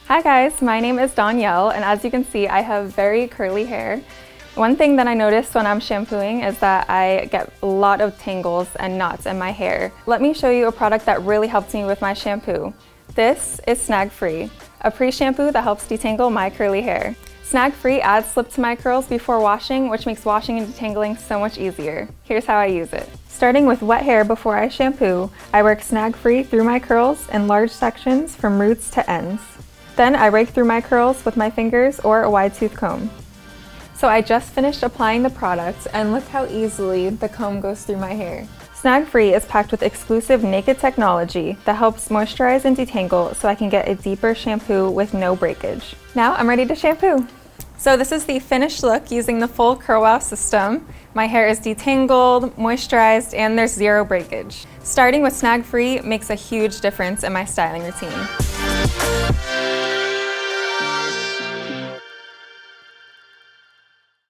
Hi guys, my name is Danielle, and as you can see, I have very curly hair. One thing that I noticed when I'm shampooing is that I get a lot of tangles and knots in my hair. Let me show you a product that really helps me with my shampoo. This is Snag Free, a pre-shampoo that helps detangle my curly hair. Snag Free adds slip to my curls before washing, which makes washing and detangling so much easier. Here's how I use it. Starting with wet hair before I shampoo, I work Snag Free through my curls in large sections from roots to ends. Then I rake through my curls with my fingers or a wide tooth comb. So I just finished applying the product and look how easily the comb goes through my hair. Snag Free is packed with exclusive naked technology that helps moisturize and detangle so I can get a deeper shampoo with no breakage. Now I'm ready to shampoo. So this is the finished look using the full Curl Wow system. My hair is detangled, moisturized, and there's zero breakage. Starting with Snag Free makes a huge difference in my styling routine.